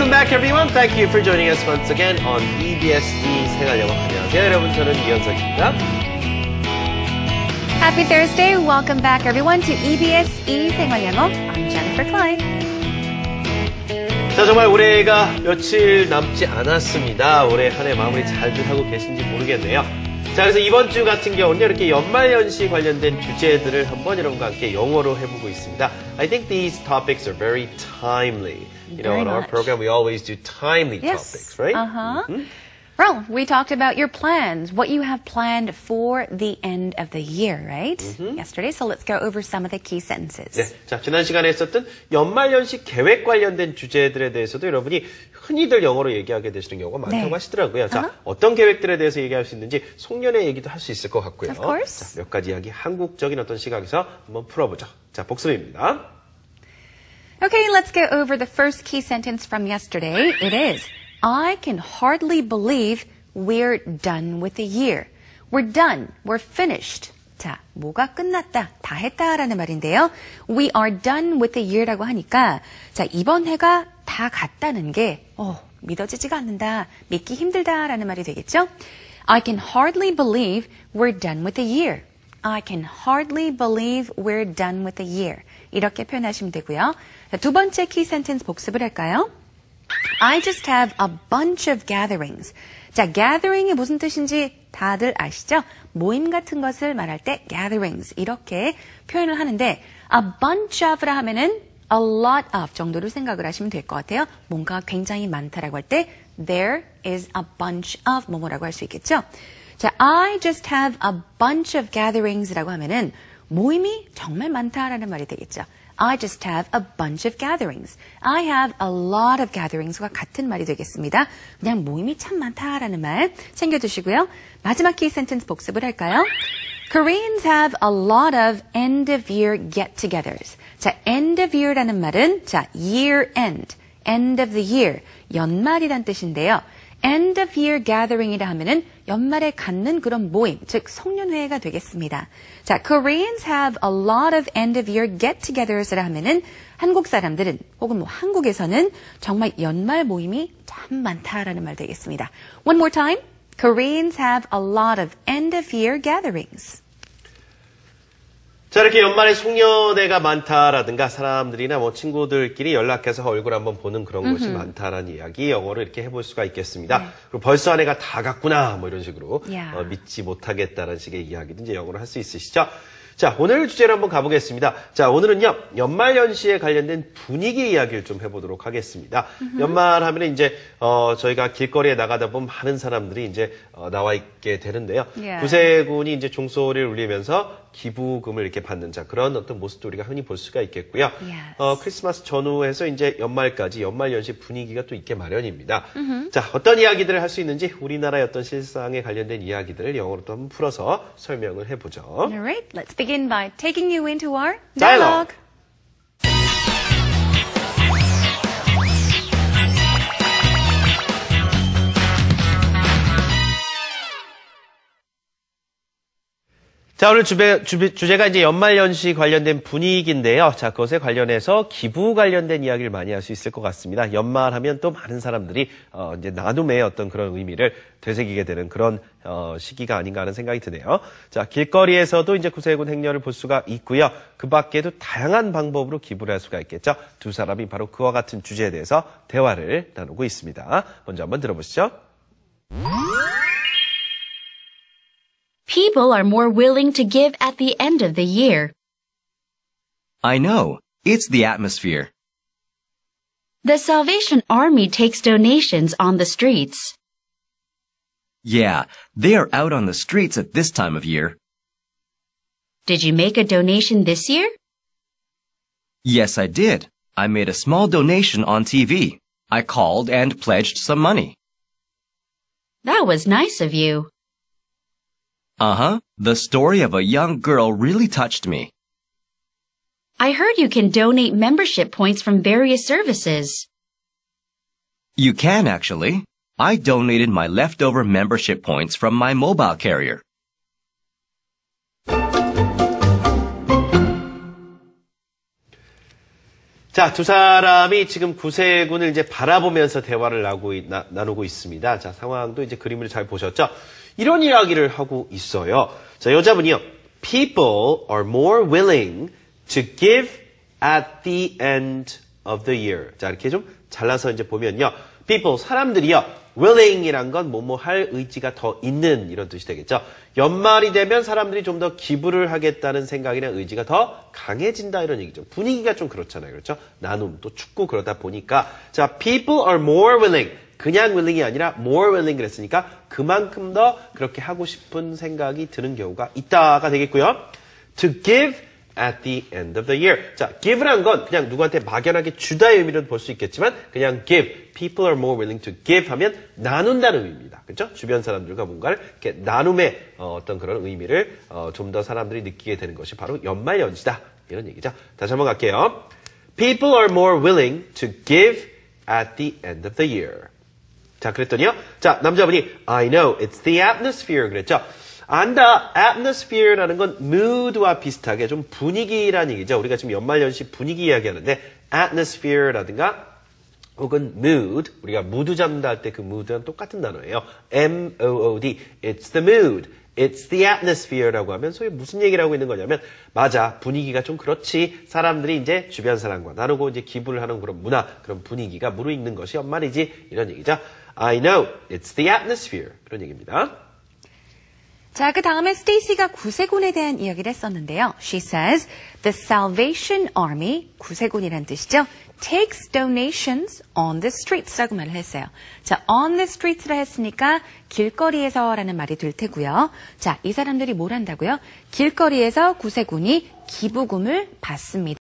Welcome back, everyone. Thank you for joining us once again on EBSE 생활영어. 안녕하세요, 여러분. 저는 이현석입니다. Happy Thursday. Welcome back, everyone, to EBSE 생활영어. I'm Jennifer Klein. 자, 정말 올해가 며칠 남지 않았습니다. 올해 한 해 마무리 잘들 하고 계신지 모르겠네요. 자, 그래서 이번 주 같은 경우는 이렇게 연말연시 관련된 주제들을 한번 여러분과 함께 영어로 해보고 있습니다. I think these topics are very timely. You know, Very on our much. program, we always do timely topics, right? Uh-huh. Well, we talked about your plans, what you have planned for the end of the year, right? Yesterday, so let's go over some of the key sentences. 네, 자, 지난 시간에 했었던 연말연시 계획 관련된 주제들에 대해서도 여러분이 흔히들 영어로 얘기하게 되시는 경우가 많다고 네. 하시더라고요. 자, 어떤 계획들에 대해서 얘기할 수 있는지 송년회 얘기도 할 수 있을 것 같고요. Of course. 자, 몇 가지 이야기 한국적인 어떤 시각에서 한번 풀어보죠. 자, 복습입니다. Okay, let's go over the first key sentence from yesterday. It is, I can hardly believe we're done with the year. We're done. We're finished. 자, 뭐가 끝났다, 다 했다라는 말인데요. We are done with the year라고 하니까 자, 이번 해가 다 갔다는 게 믿어지지가 않는다, 믿기 힘들다라는 말이 되겠죠. I can hardly believe we're done with the year. I can hardly believe we're done with the year. 이렇게 표현하시면 되고요. 자, 두 번째 키 센텐스 복습을 할까요? I just have a bunch of gatherings. 자, gathering이 무슨 뜻인지 다들 아시죠? 모임 같은 것을 말할 때 gatherings 이렇게 표현을 하는데 a bunch of라 하면은 a lot of 정도를 생각을 하시면 될 것 같아요. 뭔가 굉장히 많다라고 할 때 there is a bunch of 뭐뭐라고 할 수 있겠죠? 자, I just have a bunch of gatherings라고 하면은 모임이 정말 많다라는 말이 되겠죠. I just have a bunch of gatherings. I have a lot of gatherings과 같은 말이 되겠습니다. 그냥 모임이 참 많다라는 말 챙겨두시고요. 마지막 키 센텐스 복습을 할까요? Koreans have a lot of end-of-year get-togethers. 자, end-of-year라는 말은 자, year-end, end of the year, 연말이란 뜻인데요. end of year gathering이라 하면은 연말에 갖는 그런 모임, 즉 송년회가 되겠습니다. 자, Koreans have a lot of end of year get-togethers라 하면은 한국 사람들은 혹은 한국에서는 정말 연말 모임이 참 많다라는 말 되겠습니다. One more time. Koreans have a lot of end of year gatherings. 자, 이렇게 연말에 송년회가 많다라든가 사람들이나 뭐 친구들끼리 연락해서 얼굴 한번 보는 그런 것이 많다라는 이야기 영어로 이렇게 해볼 수가 있겠습니다. 그리고 벌써 한 해가 다 갔구나 뭐 이런 식으로 믿지 못하겠다는 식의 이야기도 이제 영어로 할 수 있으시죠. 자, 오늘 주제로 한번 가보겠습니다. 자, 오늘은요, 연말연시에 관련된 분위기 이야기를 좀 해보도록 하겠습니다. 연말하면 이제, 저희가 길거리에 나가다 보면 많은 사람들이 이제, 나와 있게 되는데요. 구세군이 이제 종소리를 울리면서 기부금을 이렇게 받는 자, 그런 어떤 모습도 우리가 흔히 볼 수가 있겠고요. 크리스마스 전후해서 이제 연말까지 연말연시 분위기가 또 있게 마련입니다. 자, 어떤 이야기들을 할 수 있는지 우리나라의 어떤 실상에 관련된 이야기들을 영어로 또 한번 풀어서 설명을 해보죠. Alright, let's begin by taking you into our Dialogue. dialogue. 자, 오늘 주제가 이제 연말연시 관련된 분위기인데요. 자, 그것에 관련해서 기부 관련된 이야기를 많이 할 수 있을 것 같습니다. 연말하면 또 많은 사람들이, 이제 나눔의 어떤 그런 의미를 되새기게 되는 그런, 시기가 아닌가 하는 생각이 드네요. 자, 길거리에서도 이제 구세군 행렬을 볼 수가 있고요. 그 밖에도 다양한 방법으로 기부를 할 수가 있겠죠. 두 사람이 바로 그와 같은 주제에 대해서 대화를 나누고 있습니다. 먼저 한번 들어보시죠. People are more willing to give at the end of the year. I know. It's the atmosphere. The Salvation Army takes donations on the streets. Yeah, they are out on the streets at this time of year. Did you make a donation this year? Yes, I did. I made a small donation on TV. I called and pledged some money. That was nice of you. Uh-huh. The story of a young girl really touched me. I heard you can donate membership points from various services. You can, actually. I donated my leftover membership points from my mobile carrier. 자, 두 사람이 지금 구세군을 이제 바라보면서 대화를 나누고 있습니다. 자, 상황도 이제 그림을 잘 보셨죠? 이런 이야기를 하고 있어요. 자, 여자분이요. People are more willing to give at the end of the year. 자, 이렇게 좀 잘라서 이제 보면요. People, 사람들이요. willing이란 건 뭐뭐 할 의지가 더 있는 이런 뜻이 되겠죠. 연말이 되면 사람들이 좀 더 기부를 하겠다는 생각이나 의지가 더 강해진다 이런 얘기죠. 분위기가 좀 그렇잖아요. 그렇죠? 나눔, 또 축구 그러다 보니까 자, people are more willing. 그냥 willing이 아니라 more willing 그랬으니까 그만큼 더 그렇게 하고 싶은 생각이 드는 경우가 있다가 되겠고요. To give at the end of the year. 자, give란 건 그냥 누구한테 막연하게 주다의 의미로 볼 수 있겠지만 그냥 give. People are more willing to give 하면 나눈다는 의미입니다. 그렇죠? 주변 사람들과 뭔가를 이렇게 나눔의 어떤 그런 의미를 좀 더 사람들이 느끼게 되는 것이 바로 연말연시다. 이런 얘기죠. 다시 한번 갈게요. People are more willing to give at the end of the year. 자, 그랬더니요. 자, 남자분이 I know, it's the atmosphere 그랬죠. 안다, atmosphere라는 건 mood와 비슷하게 좀 분위기라는 얘기죠. 우리가 지금 연말연시 분위기 이야기하는데 atmosphere라든가 혹은 mood, 우리가 무드 잡는다 할 때 그 mood랑 똑같은 단어예요. M-O-O-D, it's the mood, it's the atmosphere라고 하면 소위 무슨 얘기를 하고 있는 거냐면 맞아, 분위기가 좀 그렇지. 사람들이 이제 주변 사람과 나누고 이제 기부를 하는 그런 문화, 그런 분위기가 무르익는 것이 연말이지. 이런 얘기죠. I know, it's the atmosphere. 그런 얘기입니다. 자, 그 다음에 스테이시가 구세군에 대한 이야기를 했었는데요. She says, the Salvation Army, 구세군이란 뜻이죠. takes donations on the streets라고 말을 했어요. 자, on the streets라 했으니까 길거리에서라는 말이 될 테고요. 자, 이 사람들이 뭘 한다고요? 길거리에서 구세군이 기부금을 받습니다.